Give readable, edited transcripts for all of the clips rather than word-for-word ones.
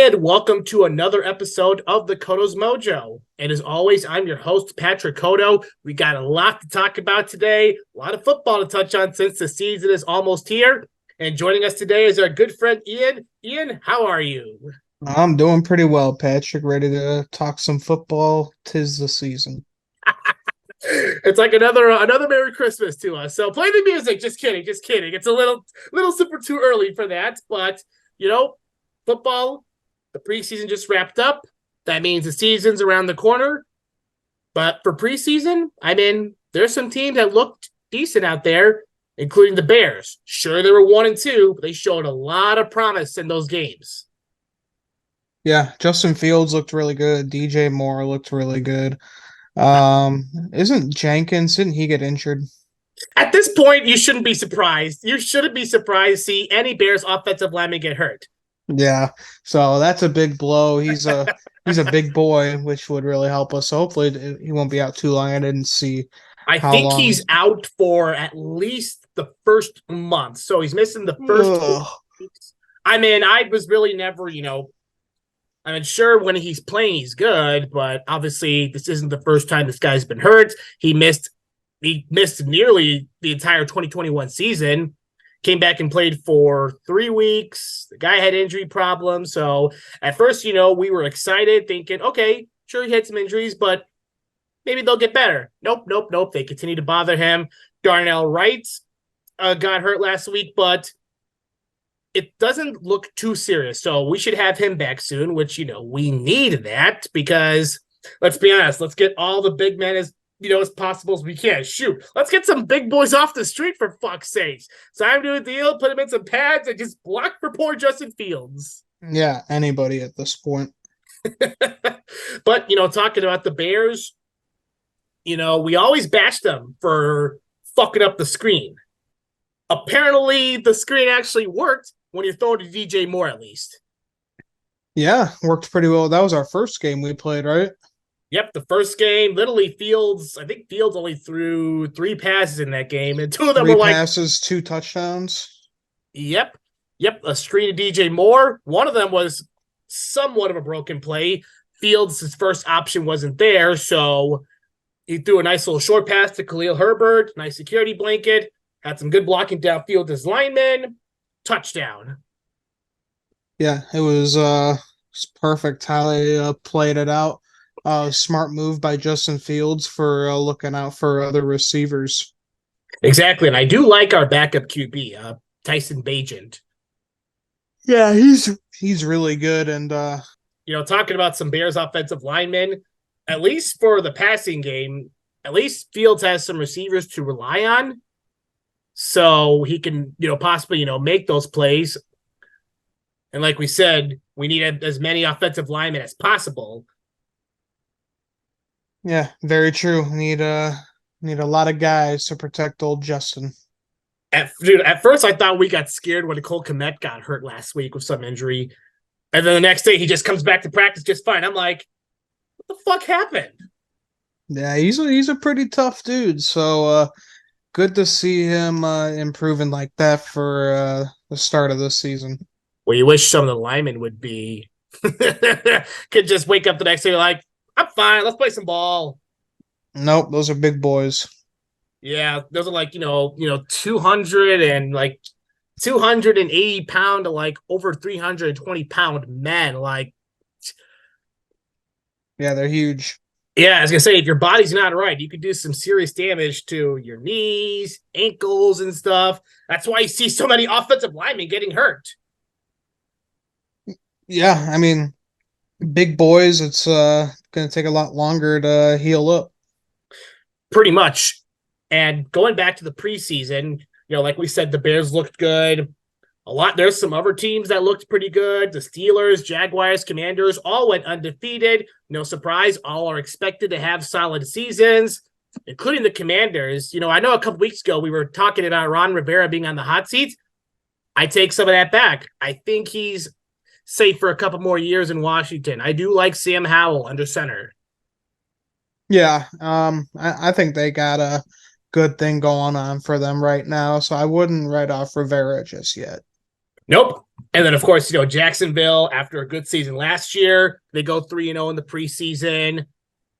And welcome to another episode of the Koto's Mojo. And as always, I'm your host, Patrick Koto. We got a lot to talk about today, a lot of football to touch on since the season is almost here. And joining us today is our good friend, Ian. Ian, how are you? I'm doing pretty well, Patrick. Ready to talk some football. 'Tis the season. It's like another Merry Christmas to us. So play the music. Just kidding. It's a little super too early for that. But, football, the preseason just wrapped up. That means the season's around the corner. But for preseason, there's some teams that looked decent out there, including the Bears. Sure, they were 1-2, but they showed a lot of promise in those games. Yeah, Justin Fields looked really good. DJ Moore looked really good. Isn't Jenkins, didn't he get injured? At this point, you shouldn't be surprised. You shouldn't be surprised to see any Bears offensive lineman get hurt. Yeah, so that's a big blow. He's a big boy, which would really help us. So hopefully he won't be out too long. I didn't see I how think long. he's out for at least the first month. So he's missing the first 4 weeks. I was really never, sure, when he's playing, he's good, but obviously this isn't the first time this guy's been hurt. He missed nearly the entire 2021 season. Came back and played for 3 weeks. The guy had injury problems. So at first, we were excited, thinking, okay, sure, he had some injuries, but maybe they'll get better. Nope. They continue to bother him. Darnell Wright got hurt last week, but it doesn't look too serious. So we should have him back soon, which, we need that because, let's be honest, let's get all the big men as possible as we can. Shoot, let's get some big boys off the street for fuck's sakes. Sign him to a deal, put him in some pads, and just block for poor Justin Fields. Yeah, anybody at this point. But, talking about the Bears, we always bash them for fucking up the screen. Apparently, the screen actually worked when you throw to DJ Moore, at least. Yeah, worked pretty well. That was our first game we played, right? Yep, the first game, literally I think Fields only threw 3 passes in that game, and 2 of them Three were like, passes, 2 touchdowns. Yep, a screen to DJ Moore. One of them was somewhat of a broken play. Fields' first option wasn't there, so he threw a nice little short pass to Khalil Herbert, nice security blanket, had some good blocking downfield as linemen, touchdown. Yeah, it was perfect how they played it out. Smart move by Justin Fields for looking out for other receivers. Exactly, and I do like our backup QB, Tyson Bagent. Yeah, he's really good, and talking about some Bears offensive linemen, at least for the passing game, at least Fields has some receivers to rely on, so he can possibly make those plays. And like we said, we need as many offensive linemen as possible. yeah, very true. Need a lot of guys to protect old Justin. At first I thought we got scared when Cole Kmet got hurt last week with some injury. And then the next day he just comes back to practice just fine. I'm like, what the fuck happened? Yeah, he's a pretty tough dude. So good to see him improving like that for the start of this season. Well, you wish some of the linemen would be could just wake up the next day like, I'm fine, let's play some ball. Nope, those are big boys. Yeah, those are like, 200 and like 280 pound to like over 320-pound men. Like, yeah, they're huge. yeah, I was gonna say, if your body's not right, you could do some serious damage to your knees, ankles, and stuff. That's why you see so many offensive linemen getting hurt. Yeah, big boys, it's going to take a lot longer to heal up. Pretty much. And going back to the preseason, like we said, the Bears looked good. There's some other teams that looked pretty good. The Steelers, Jaguars, Commanders all went undefeated. No surprise, all are expected to have solid seasons, including the Commanders. I know a couple weeks ago we were talking about Ron Rivera being on the hot seat. I take some of that back. I think he's safe for a couple more years in Washington. I do like Sam Howell under center. Yeah, I think they got a good thing going on for them right now, so I wouldn't write off Rivera just yet. Nope. And then, of course, Jacksonville, after a good season last year, they go 3-0 in the preseason.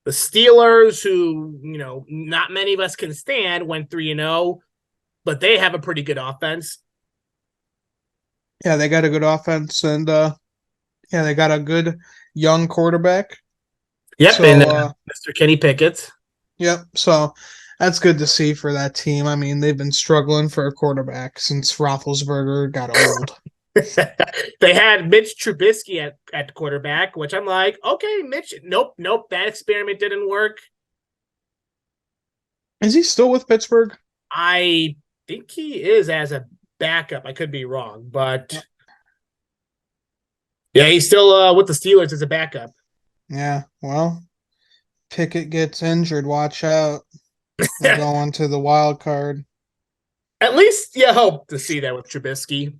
The Steelers, who, not many of us can stand, went 3-0, but they have a pretty good offense. Yeah, they got a good offense, and they got a good young quarterback. Yep, and So, Mr. Kenny Pickett. yep. So that's good to see for that team. I mean, they've been struggling for a quarterback since Roethlisberger got old. They had Mitch Trubisky at quarterback, which I'm like, okay, Mitch. Nope, that experiment didn't work. Is he still with Pittsburgh? I think he is as a backup. I could be wrong, but yeah, he's still with the Steelers as a backup. Yeah, well, Pickett gets injured. Watch out. We're going to the wild card. At least you hope to see that with Trubisky.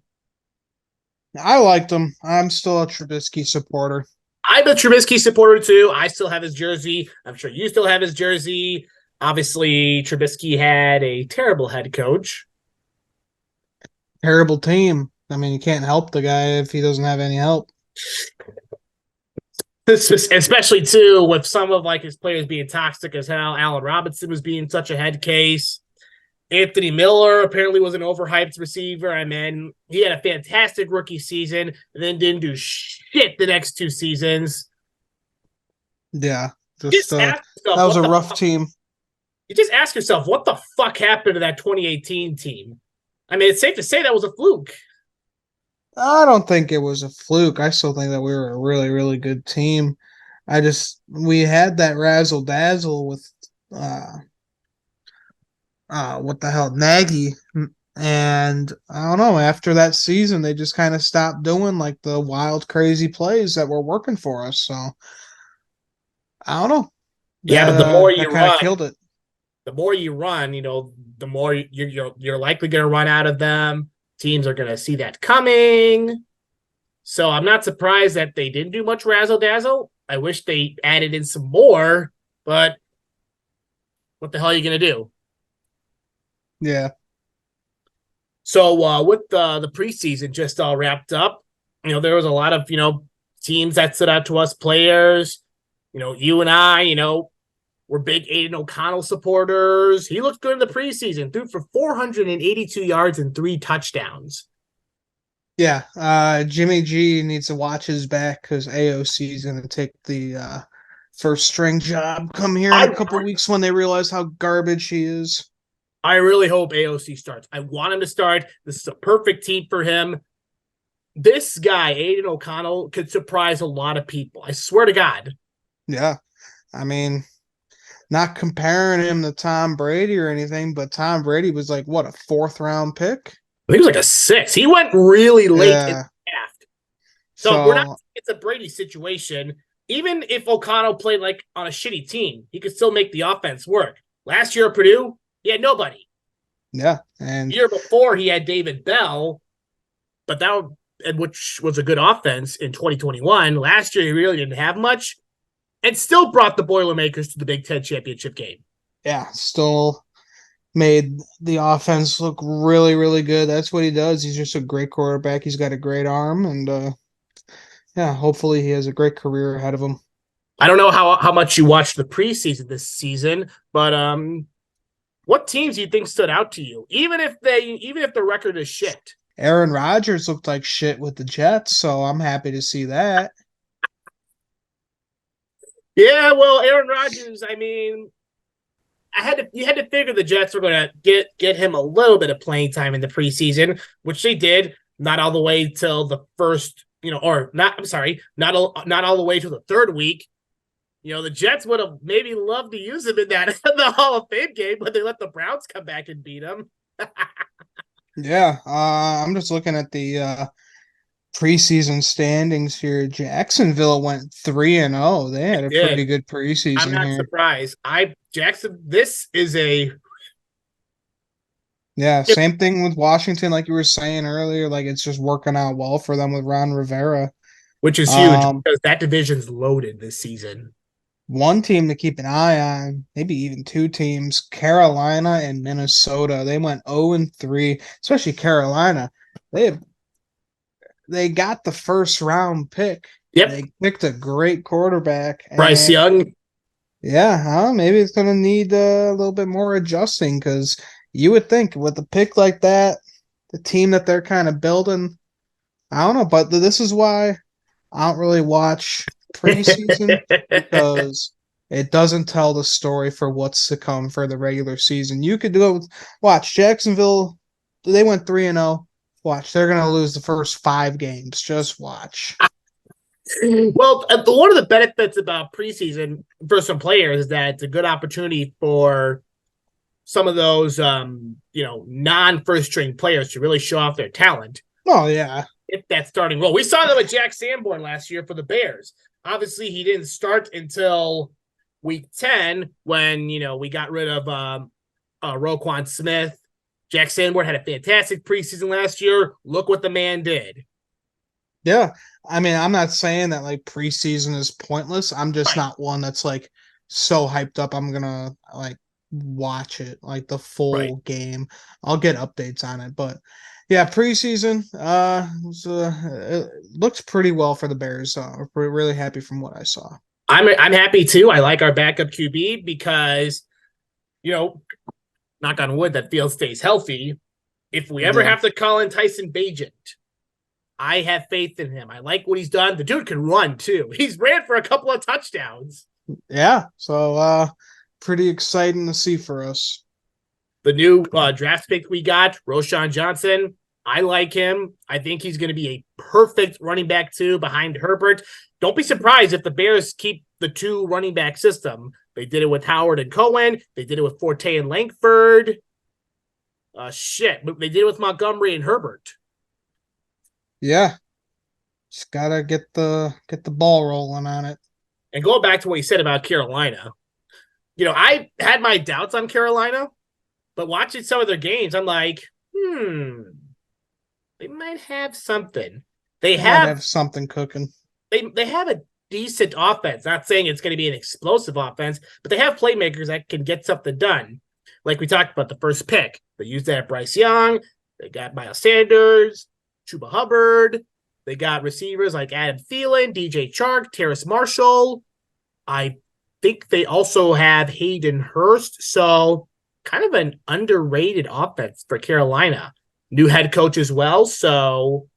I liked him. I'm still a Trubisky supporter. I'm a Trubisky supporter too. I still have his jersey. I'm sure you still have his jersey. Obviously, Trubisky had a terrible head coach. Terrible team. I mean, you can't help the guy if he doesn't have any help. Especially too with some of like his players being toxic as hell. Allen Robinson was being such a head case. Anthony Miller apparently was an overhyped receiver. I mean, he had a fantastic rookie season and then didn't do shit the next 2 seasons. Yeah, Just ask yourself, that was a rough team. You just ask yourself, what the fuck happened to that 2018 team? I mean, it's safe to say that was a fluke. I don't think it was a fluke. I still think that we were a really, really good team. We had that razzle dazzle with what the hell, Nagy. And I don't know, after that season, they just kind of stopped doing like the wild, crazy plays that were working for us. So I don't know. Yeah, but the more That you kind of run, killed it. the more you run, the more you're likely going to run out of them. Teams are going to see that coming. So I'm not surprised that they didn't do much razzle dazzle. I wish they added in some more, but what the hell are you going to do? Yeah. So with the preseason just all wrapped up, there was a lot of teams that stood out to us, players. You and I, we're big Aiden O'Connell supporters. He looked good in the preseason, threw for 482 yards and 3 touchdowns. Yeah, Jimmy G needs to watch his back because AOC is going to take the first string job come here in a couple weeks when they realize how garbage he is. I really hope AOC starts. I want him to start. This is a perfect team for him. This guy, Aiden O'Connell, could surprise a lot of people. I swear to God. Yeah. I mean, not comparing him to Tom Brady or anything, but Tom Brady was like, what, a 4th-round pick? I think it was like a 6. He went really late in the draft. So we're not. It's a Brady situation. Even if O'Connell played like on a shitty team, he could still make the offense work. Last year at Purdue, he had nobody. Yeah, and the year before he had David Bell, but which was a good offense in 2021. Last year he really didn't have much, and still brought the Boilermakers to the Big Ten championship game. Yeah, still made the offense look really, really good. That's what he does. He's just a great quarterback. He's got a great arm, and yeah, hopefully he has a great career ahead of him. I don't know how much you watched the preseason this season, but what teams do you think stood out to you? Even if the record is shit. Aaron Rodgers looked like shit with the Jets, so I'm happy to see that. Yeah, well, Aaron Rodgers, I mean, you had to figure the Jets were going to get him a little bit of playing time in the preseason, which they did. Not all the way till the first, or not. I'm sorry, not all the way to the 3rd week. The Jets would have maybe loved to use him in the Hall of Fame game, but they let the Browns come back and beat him. Yeah, I'm just looking at the preseason standings here. Jacksonville went 3-0. They had a pretty good preseason. I'm not surprised. This is same thing with Washington, like you were saying earlier. Like it's just working out well for them with Ron Rivera, which is huge because that division's loaded this season. One team to keep an eye on, maybe even 2 teams, Carolina and Minnesota. They went 0-3, especially Carolina. They have they got the first round pick. Yep. They picked a great quarterback, Bryce and Young. yeah, maybe it's gonna need a little bit more adjusting because you would think with a pick like that, the team that they're kind of building, I don't know, but this is why I don't really watch preseason because it doesn't tell the story for what's to come for the regular season. You could go watch Jacksonville. They went 3-0. Watch, they're gonna lose the first 5 games. Just watch. Well, one of the benefits about preseason for some players is that it's a good opportunity for some of those, non-first string players to really show off their talent. Oh yeah, If that starting role, we saw that with Jack Sanborn last year for the Bears. Obviously, he didn't start until week 10 when we got rid of Roquan Smith. Jack Sanborn had a fantastic preseason last year. Look what the man did. yeah. I mean, I'm not saying that like preseason is pointless. I'm just not one that's like so hyped up. I'm gonna like watch it like the Right. full game. I'll get updates on it, but yeah, preseason it looks pretty well for the Bears. We're really happy from what I saw. I'm happy too. I like our backup QB because, knock on wood, that Field stays healthy. If we ever Yeah, have to call in Tyson Bagent, I have faith in him. I like what he's done. The dude can run too. He's ran for a couple of touchdowns. yeah. So pretty exciting to see for us. The new draft pick we got, Roshan Johnson, I like him. I think he's going to be a perfect running back too behind Herbert. Don't be surprised if the Bears keep the 2 running back system. They did it with Howard and Cohen. They did it with Forte and Langford. They did it with Montgomery and Herbert. Yeah, just gotta get the ball rolling on it. And going back to what you said about Carolina, I had my doubts on Carolina, but watching some of their games, I'm like, they might have something. They Might have have something cooking. they have a decent offense. Not saying it's going to be an explosive offense, but they have playmakers that can get something done. Like we talked about the first pick, they used that Bryce Young. They got Miles Sanders, Chuba Hubbard. They got receivers like Adam Thielen, DJ Chark, Terrace Marshall. I think they also have Hayden Hurst. So kind of an underrated offense for Carolina. New head coach as well. So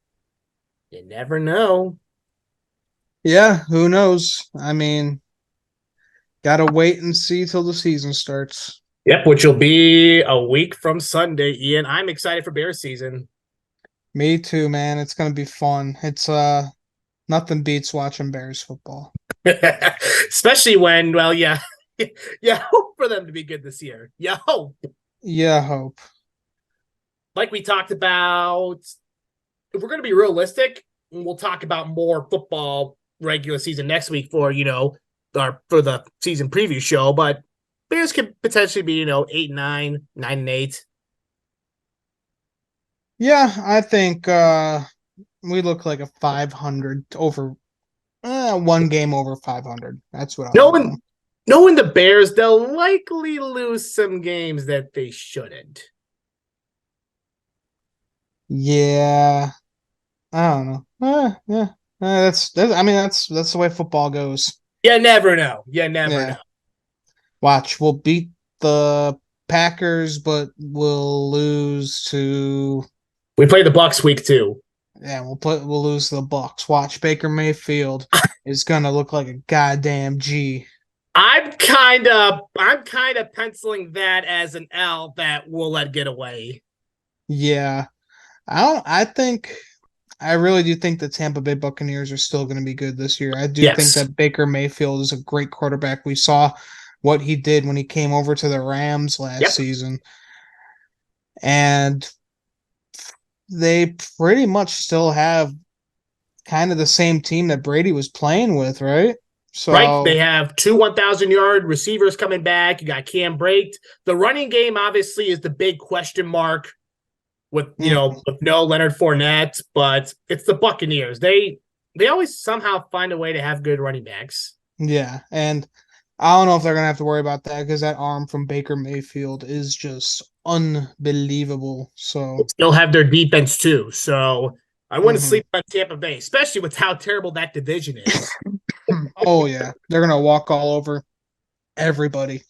you never know. Yeah, who knows? I mean, gotta wait and see till the season starts. Yep, which will be a week from Sunday, Ian. I'm excited for Bears season. Me too, man. It's gonna be fun. It's nothing beats watching Bears football. Especially when, well, yeah, yeah, hope for them to be good this year. Yeah, hope. Yeah, hope. Like we talked about, if we're going to be realistic, we'll talk about more football regular season next week for for the season preview show. But Bears could potentially be 8-9, 9-8. Yeah, I think we look like a 500 over 1 game over 500. That's what I'll give Knowing them. knowing the Bears, they'll likely lose some games that they shouldn't. Yeah, I don't know. Yeah, that's. I mean, that's the way football goes. You never know. You never Yeah, know. watch. We'll beat the Packers, but we'll lose to. We play the Bucks week 2. Yeah, we'll lose to the Bucks. Watch, Baker Mayfield is gonna look like a goddamn G. I'm kind of penciling that as an L that we'll let get away. Yeah, I really do think the Tampa Bay Buccaneers are still going to be good this year. I do think Yes. that Baker Mayfield is a great quarterback. We saw what he did when he came over to the Rams last Yep. season, and they pretty much still have kind of the same team that Brady was playing with, right? Right. They So, have 2 1,000-yard receivers coming back. You got Cam Brake. The running game obviously is the big question mark with mm, with no Leonard Fournette, but it's the Buccaneers. They always somehow find a way to have good running backs. yeah, and I don't know if they're gonna have to worry about that because that arm from Baker Mayfield is just unbelievable. So, They'll have their defense too. So I wouldn't sleep on Tampa Bay, especially with how terrible that division is. Oh yeah, they're gonna walk all over everybody.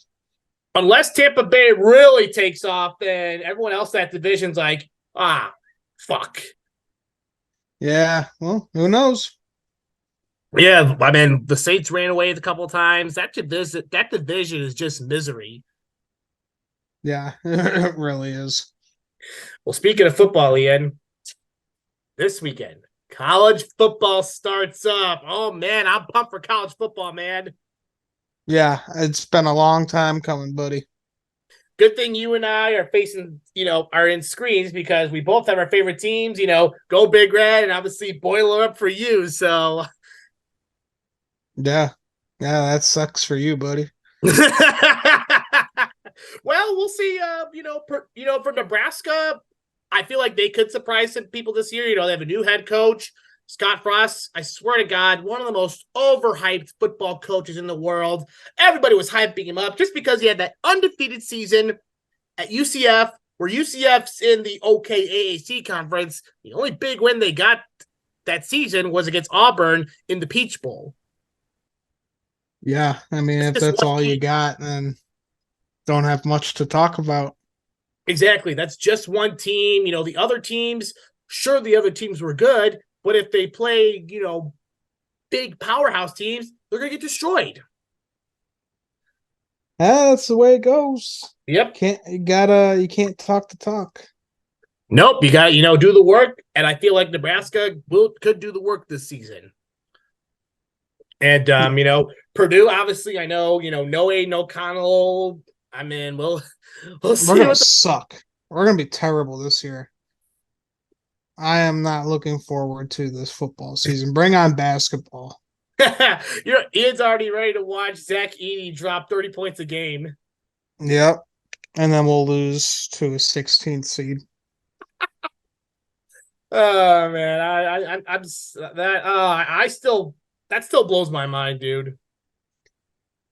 Unless Tampa Bay really takes off, then everyone else in that division's like, fuck. Yeah, well, who knows? Yeah, I mean, the Saints ran away a couple of times. That division is just misery. Yeah, it really is. Well, speaking of football, Ian, this weekend, college football starts up. Oh man, I'm pumped for college football, man. Yeah, it's been a long time coming, buddy. Good thing you and I are facing, are in screens because we both have our favorite teams, go Big Red and obviously boiler up for you. So, Yeah, yeah, that sucks for you, buddy. well, we'll see. For Nebraska, I feel like they could surprise some people this year. They have a new head coach, Scott Frost. I swear to God, one of the most overhyped football coaches in the world. Everybody was hyping him up just because he had that undefeated season at UCF, where UCF's in the AAC conference. The only big win they got that season was against Auburn in the Peach Bowl. Yeah, I mean, if that's all you got, then don't have much to talk about. Exactly. That's just one team. The other teams, sure, the other teams were good, but if they play, big powerhouse teams, they're going to get destroyed. That's the way it goes. Yep. You can't talk the talk. Nope. You got to, do the work. And I feel like Nebraska could do the work this season. And, Purdue, obviously, I know, no Aiden O'Connell. I mean, we'll see. We're going to suck. We're going to be terrible this year. I am not looking forward to this football season. Bring on basketball. Ian's already ready to watch Zach Edey drop 30 points a game. Yep. And then we'll lose to a 16th seed. Oh man, that still blows my mind, dude.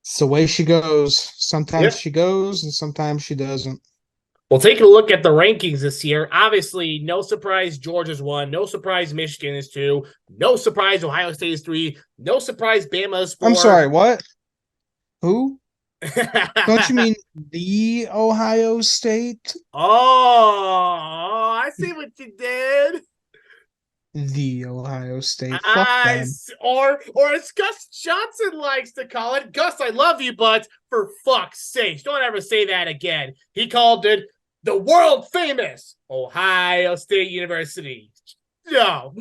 It's the way she goes. Sometimes she goes and sometimes she doesn't. Well, take a look at the rankings this year. Obviously, no surprise Georgia's 1. No surprise Michigan is 2. No surprise Ohio State is 3. No surprise Bama's 4. I'm sorry, what? Who? Don't you mean the Ohio State? Oh, I see what you did. The Ohio State. Fuck them. Or as Gus Johnson likes to call it, Gus, I love you, but for fuck's sake, don't ever say that again. He called it the world famous Ohio State University. No.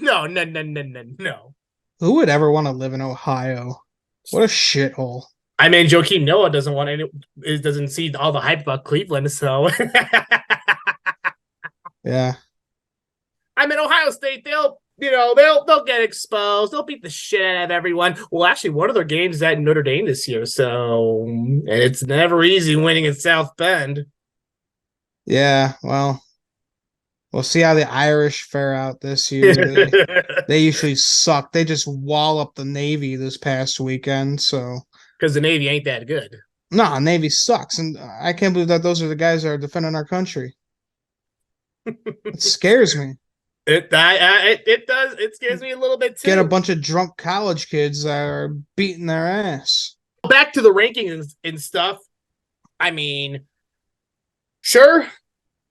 Who would ever want to live in Ohio? What a shithole. I mean, Joakim Noah doesn't see all the hype about Cleveland, so yeah. I mean, Ohio State, they'll get exposed. They'll beat the shit out of everyone. Well, actually, one of their games is at Notre Dame this year, so it's never easy winning in South Bend. Yeah, well, we'll see how the Irish fare out this year. They usually suck. They just wall up the Navy this past weekend, so because the Navy ain't that good. No, Navy sucks, and I can't believe that those are the guys that are defending our country. It scares me. It does. It scares me a little bit too. Get a bunch of drunk college kids that are beating their ass. Back to the rankings and stuff. I mean, sure,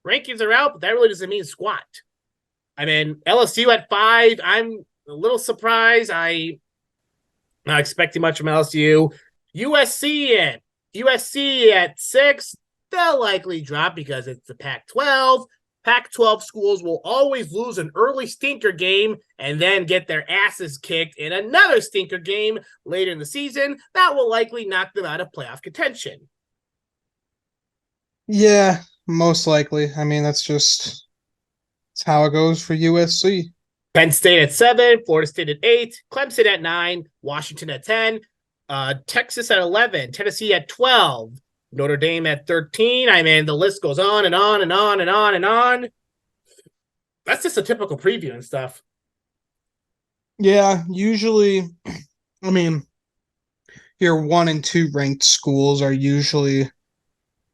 rankings are out, but that really doesn't mean squat. I mean, LSU at 5. I'm a little surprised. I'm not expecting much from LSU. USC at 6. They'll likely drop because it's the Pac-12. Pac-12 schools will always lose an early stinker game and then get their asses kicked in another stinker game later in the season. That will likely knock them out of playoff contention. Yeah, most likely. I mean, that's how it goes for USC. Penn State at 7, Florida State at 8, Clemson at 9, Washington at 10, Texas at 11, Tennessee at 12, Notre Dame at 13. I mean, the list goes on and on and on and on and on. That's just a typical preview and stuff. Yeah, usually, I mean, your 1 and 2 ranked schools are usually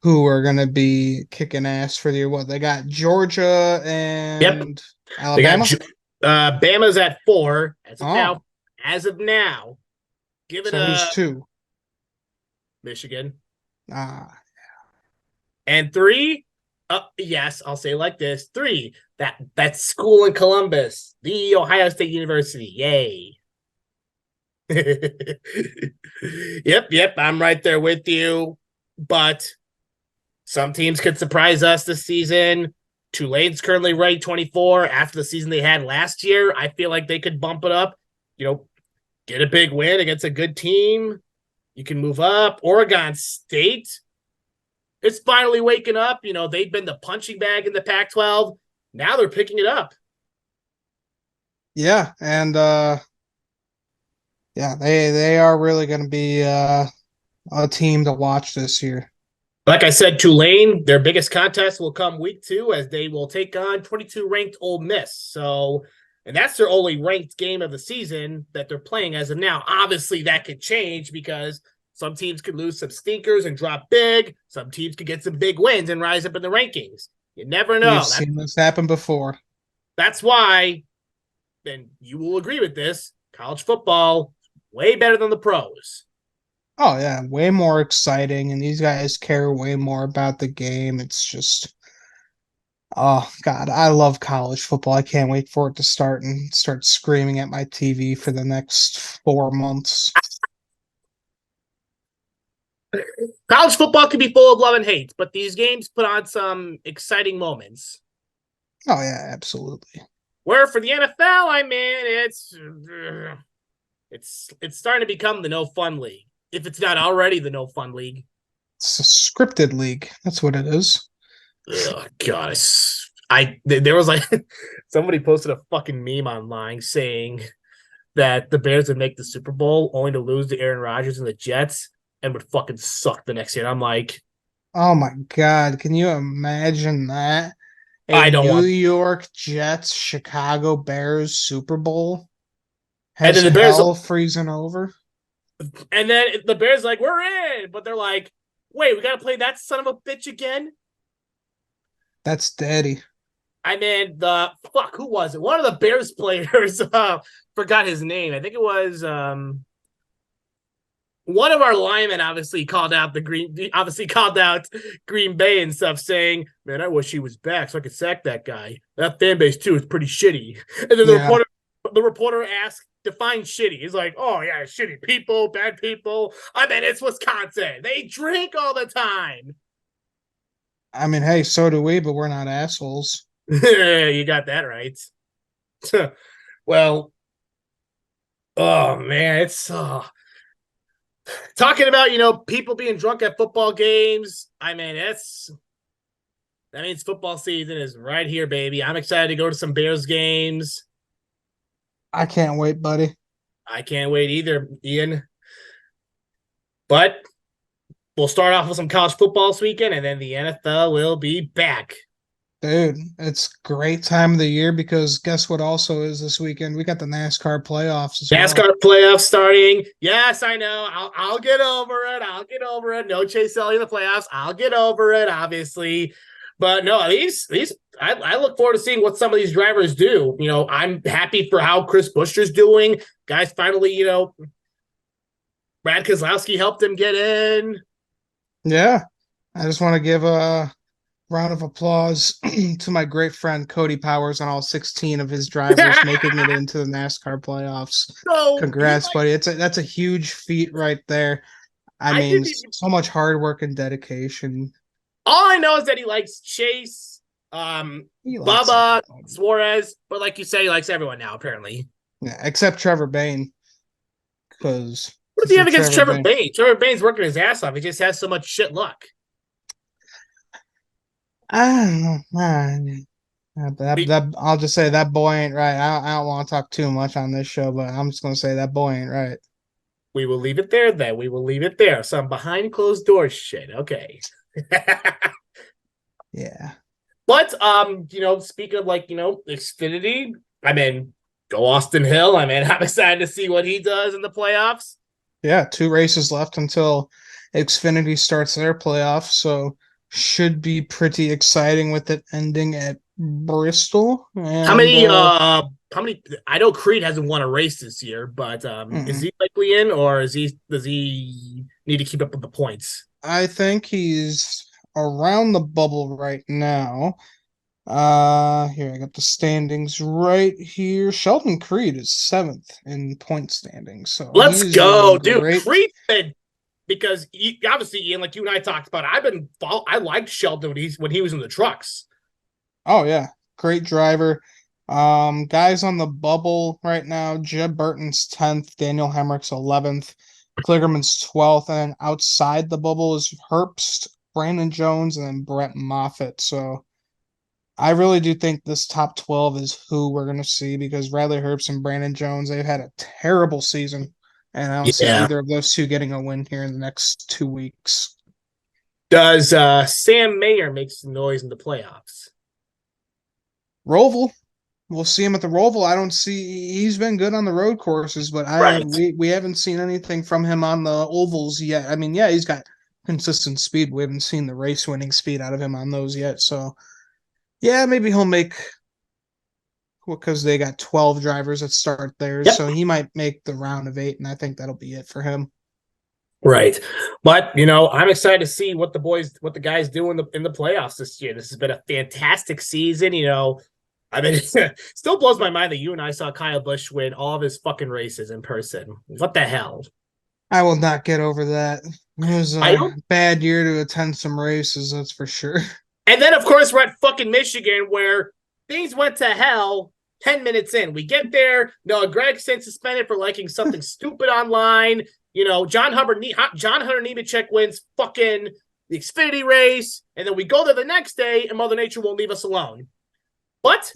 who are going to be kicking ass for the what? They got Georgia and Alabama. Bama's at 4 as of Oh, now. As of now, give it so who's a 2? Michigan. Ah, And 3, yes, I'll say it like this: 3, that school in Columbus, the Ohio State University. Yay! Yep, I'm right there with you. But some teams could surprise us this season. Tulane's currently ranked 24 after the season they had last year. I feel like they could bump it up. Get a big win against a good team. You can move up. Oregon State is finally waking up. They've been the punching bag in the Pac-12. Now they're picking it up. yeah, and yeah, they are really going to be a team to watch this year. Like I said, Tulane, their biggest contest will come week 2 as they will take on 22 ranked Ole Miss. So, and that's their only ranked game of the season that they're playing as of now. Obviously, that could change because some teams could lose some stinkers and drop big. Some teams could get some big wins and rise up in the rankings. You never know. We've seen this happen before. That's why, and you will agree with this, college football way better than the pros. Oh yeah, way more exciting, and these guys care way more about the game. It's just, oh God, I love college football. I can't wait for it to start and start screaming at my TV for the next 4 months. College football can be full of love and hate, but these games put on some exciting moments. Oh yeah, absolutely. Where for the NFL, it's starting to become the no fun league. If it's not already the no fun league. It's a scripted league. That's what it is. Oh God, there was like somebody posted a fucking meme online saying that the Bears would make the Super Bowl only to lose to Aaron Rodgers and the Jets and would fucking suck the next year. And I'm like, Oh my God, can you imagine that? A I don't New want. York Jets Chicago Bears Super Bowl And has then the Bears, hell freezing over. and then the Bears like we're in, but they're like, wait, we got to play that son of a bitch again. That's daddy. The fuck, who was it? One of the Bears players, forgot his name. I think it was one of our linemen. Obviously called out Green Bay and stuff, saying, "Man, I wish he was back so I could sack that guy." That fan base too is pretty shitty. And then Yeah. the reporter asked, "Define shitty." He's like, "Oh yeah, shitty people, bad people." It's Wisconsin. They drink all the time. I mean, hey, so do we, but we're not assholes. You got that right. Well, oh man, it's talking about people being drunk at football games. That means football season is right here, baby. I'm excited to go to some Bears games. I can't wait, buddy. I can't wait either, Ian. But we'll start off with some college football this weekend, and then the NFL will be back. Dude, it's great time of the year because guess what also is this weekend? We got the NASCAR playoffs as well. NASCAR playoffs starting. Yes, I know. I'll get over it. I'll get over it. No Chase Elliott in the playoffs. I'll get over it, obviously. But no, I look forward to seeing what some of these drivers do. I'm happy for how Chris Buescher's doing. Guys finally, Brad Keselowski helped him get in. Yeah. I just want to give a round of applause to my great friend Cody Powers and all 16 of his drivers making it into the NASCAR playoffs. So congrats, buddy. That's a huge feat right there. I mean, so much hard work and dedication. All I know is that he likes Chase, Bubba, Suarez, but like you say, he likes everyone now, apparently. Yeah, except Trevor Bayne. Because what does he have against Trevor Bayne? Trevor Bayne's working his ass off. He just has so much shit luck. I don't know. I'll just say that boy ain't right. I don't want to talk too much on this show, but I'm just gonna say that boy ain't right. We will leave it there then. We will leave it there. Some behind closed doors shit. Okay. Yeah. But speaking of Xfinity, go Austin Hill. I'm excited to see what he does in the playoffs. Yeah, 2 races left until Xfinity starts their playoffs, so should be pretty exciting with it ending at Bristol. And, how many how many? I know Creed hasn't won a race this year, but is Mhm. he likely in, or does he need to keep up with the points? I think he's around the bubble right now. Here I got the standings right here. Sheldon Creed is seventh in point standings, so Let's he's doing go, dude. great. Creed been because obviously, Ian, like you and I talked about, I liked Sheldon when he was in the trucks. Oh yeah, great driver. Guys on the bubble right now. Jeb Burton's 10th, Daniel Hemrick's 11th, Kligerman's 12th, and outside the bubble is Herbst, Brandon Jones, and then Brett Moffitt. So I really do think this top 12 is who we're going to see because Riley Herbst and Brandon Jones, they've had a terrible season. And I don't see Yeah. either of those two getting a win here in the next 2 weeks. Does Sam Mayer make some noise in the playoffs? Roval, we'll see him at the Roval. I don't see he's been good on the road courses, but Right. we haven't seen anything from him on the ovals yet. I mean, yeah, he's got consistent speed. We haven't seen the race winning speed out of him on those yet. So yeah, maybe he'll make because they got 12 drivers that start there. Yep. So he might make the round of 8, and I think that'll be it for him. Right. But, I'm excited to see what the guys do in the playoffs this year. This has been a fantastic season. I mean, it still blows my mind that you and I saw Kyle Busch win all of his fucking races in person. What the hell? I will not get over that. It was I a don't. bad year to attend some races, that's for sure. And then, of course, we're at fucking Michigan where things went to hell 10 minutes in. We get there. Noah Gregson suspended for liking something stupid online. John Hunter Nemechek wins fucking the Xfinity race. And then we go there the next day and Mother Nature won't leave us alone. But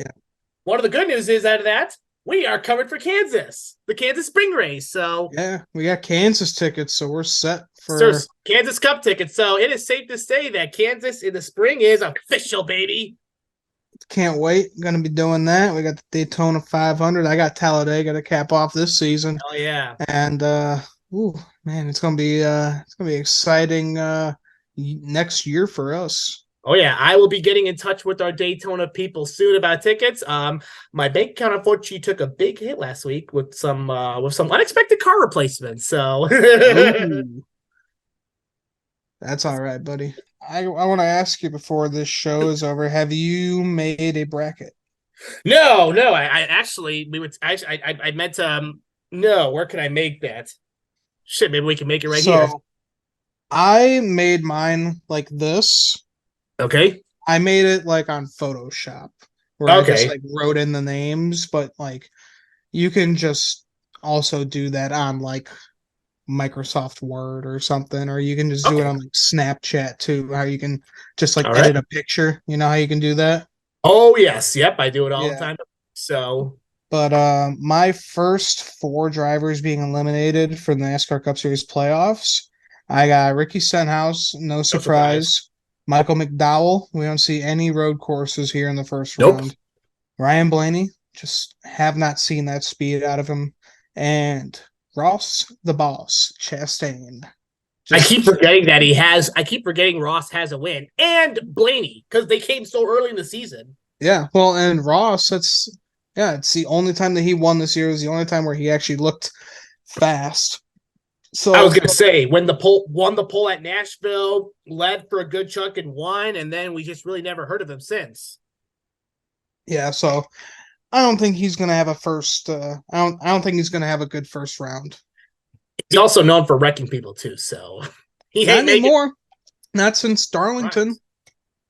one of the good news is out of that, we are covered for Kansas, the Kansas Spring Race. So yeah, we got Kansas tickets, so we're set for Kansas Cup tickets. So it is safe to say that Kansas in the spring is official, baby. Can't wait. Gonna be doing that. We got the Daytona 500. I got Talladega to cap off this season. Oh yeah. And ooh, man, it's gonna be exciting next year for us. Oh yeah, I will be getting in touch with our Daytona people soon about tickets. My bank account unfortunately took a big hit last week with some unexpected car replacements. So that's all right, buddy. I want to ask you before this show is over. Have you made a bracket? No. I actually I meant to. No, where can I make that? Shit, maybe we can make it right here. I made mine like this. Okay. I made it like on Photoshop where I just like wrote in the names, but like you can just also do that on like Microsoft Word or something, or you can just do it on like Snapchat too, how you can just like edit a picture. You know how you can do that? Oh yes, yep, I do it all the time. So but my first 4 drivers being eliminated for the NASCAR Cup Series playoffs, I got Ricky Stenhouse, no surprise. Michael McDowell, we don't see any road courses here in the first round. Ryan Blaney, just have not seen that speed out of him. And Ross the Boss Chastain. I keep forgetting Ross has a win. And Blaney, because they came so early in the season. Yeah, well, and Ross, it's the only time that he won this year. It was the only time where he actually looked fast. So I was gonna say when won the pole at Nashville, led for a good chunk and won, and then we just really never heard of him since. Yeah, so I don't think he's gonna have a first. I don't think he's gonna have a good first round. He's also known for wrecking people too, so he ain't anymore. Not since Darlington. Right.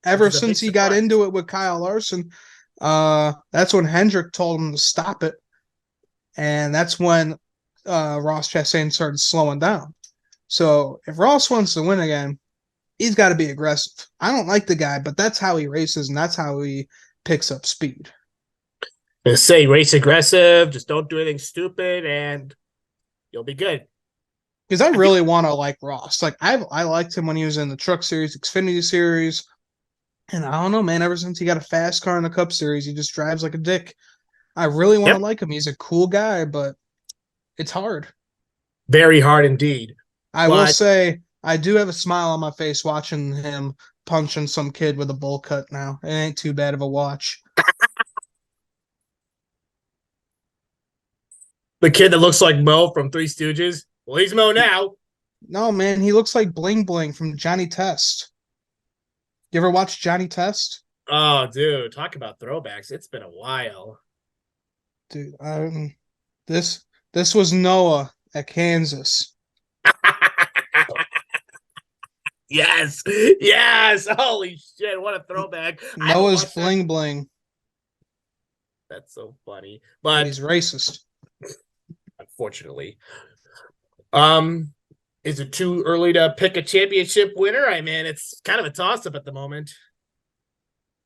Ever since he got into it with Kyle Larson, that's when Hendrick told him to stop it, and that's when Ross Chastain started slowing down. So if Ross wants to win again, he's got to be aggressive. I don't like the guy, but that's how he races, and that's how he picks up speed. They say race aggressive, just don't do anything stupid, and you'll be good. Because I really want to like Ross. Like I liked him when he was in the Truck Series, Xfinity Series, and I don't know, man. Ever since he got a fast car in the Cup Series, he just drives like a dick. I really want to like him. He's a cool guy, but it's hard. Very hard indeed. I will say I do have a smile on my face watching him punching some kid with a bowl cut now. It ain't too bad of a watch. The kid that looks like Mo from Three Stooges. Well, he's Mo now. No, man, he looks like Bling Bling from Johnny Test. You ever watch Johnny Test? Oh, dude, talk about throwbacks. It's been a while. Dude, this was Noah at Kansas. Yes. Yes. Holy shit. What a throwback. Noah's Bling Bling. That's so funny. But he's racist. Unfortunately. Is it too early to pick a championship winner? I mean, it's kind of a toss-up at the moment.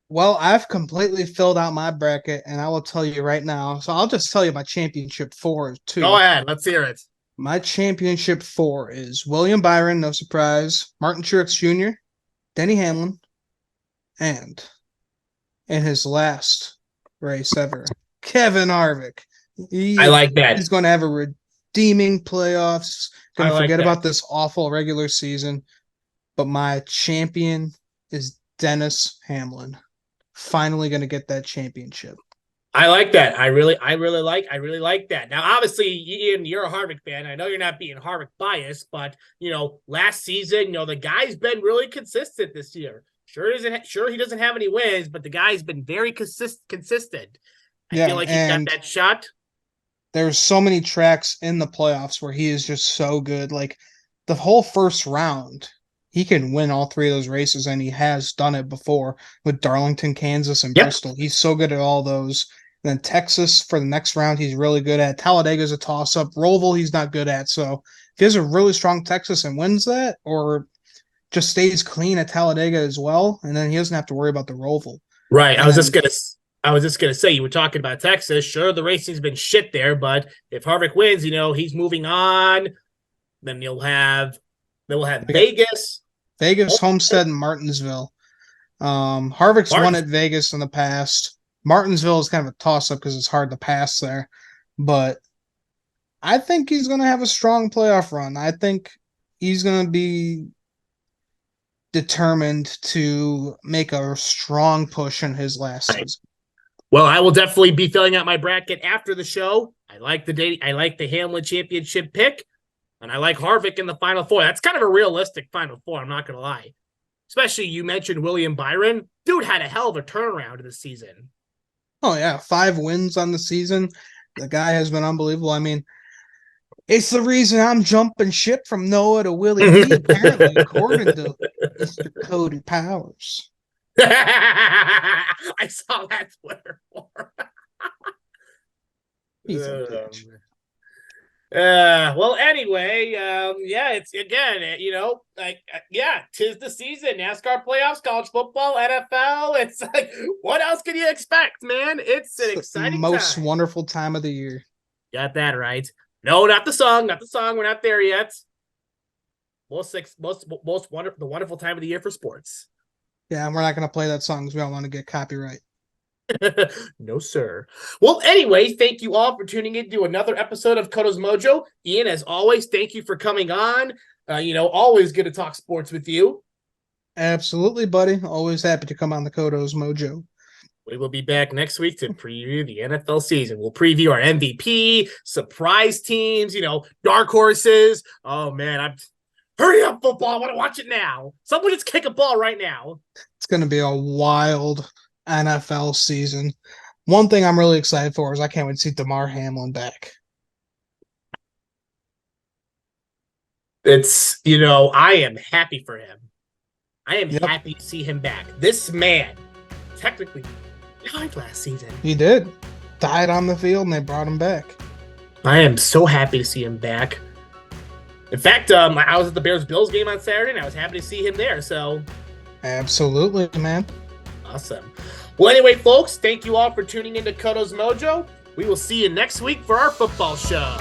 Well, I've completely filled out my bracket, and I will tell you right now. So I'll just tell you my championship 4 too. Go ahead. Let's hear it. My championship 4 is William Byron, no surprise, Martin Truex Jr., Denny Hamlin, and in his last race ever, Kevin Harvick. I like that. He's going to have a redeeming playoffs. Going to forget that. about this awful regular season. But my champion is Dennis Hamlin. Finally going to get that championship. I like that. I really like that. Now, obviously, Ian, you're a Harvick fan. I know you're not being Harvick biased, but last season, the guy's been really consistent this year. Sure, he doesn't have any wins, but the guy's been very consistent. I feel like he's got that shot. There's so many tracks in the playoffs where he is just so good. Like the whole first round, he can win all 3 of those races, and he has done it before with Darlington, Kansas, and Bristol. He's so good at all those. And then Texas for the next round, he's really good at. Talladega's a toss-up. Roval, he's not good at. So if he has a really strong Texas and wins that, or just stays clean at Talladega as well, and then he doesn't have to worry about the Roval. Right. I was just gonna say, you were talking about Texas. Sure, the racing's been shit there, but if Harvick wins, he's moving on. Then we'll have Vegas, Homestead, and Martinsville. Harvick's won at Vegas in the past. Martinsville is kind of a toss-up because it's hard to pass there, but I think he's going to have a strong playoff run. I think he's going to be determined to make a strong push in his last season. Well, I will definitely be filling out my bracket after the show. I like the Hamlin championship pick, and I like Harvick in the Final Four. That's kind of a realistic Final Four, I'm not going to lie. Especially you mentioned William Byron. Dude had a hell of a turnaround this season. Oh, yeah. 5 wins on the season. The guy has been unbelievable. I mean, it's the reason I'm jumping ship from Noah to Willie D, apparently, according to Mr. Cody Powers. I saw that Twitter for. He's a bitch. Well, anyway, it's again, tis the season. NASCAR playoffs, college football, NFL. It's like, what else can you expect, man? It's an exciting most wonderful time of the year. Got that right. No, not the song. We're not there yet. The wonderful time of the year for sports. Yeah, and we're not going to play that song because we don't want to get copyright. No, sir. Well, anyway, thank you all for tuning in to another episode of Koto's Mojo. Ian, as always, thank you for coming on. Always good to talk sports with you. Absolutely, buddy. Always happy to come on the Koto's Mojo. We will be back next week to preview the NFL season. We'll preview our MVP, surprise teams, dark horses. Oh, man, hurry up, football. I want to watch it now. Someone just kick a ball right now. It's going to be a wild NFL season. One thing I'm really excited for is I can't wait to see Damar Hamlin back. It's, I am happy for him. I am happy to see him back. This man technically died last season. He did. Died on the field and they brought him back. I am so happy to see him back. In fact, I was at the Bears-Bills game on Saturday, and I was happy to see him there. So, absolutely, man. Awesome. Well, anyway, folks, thank you all for tuning into Koto's Mojo. We will see you next week for our football show.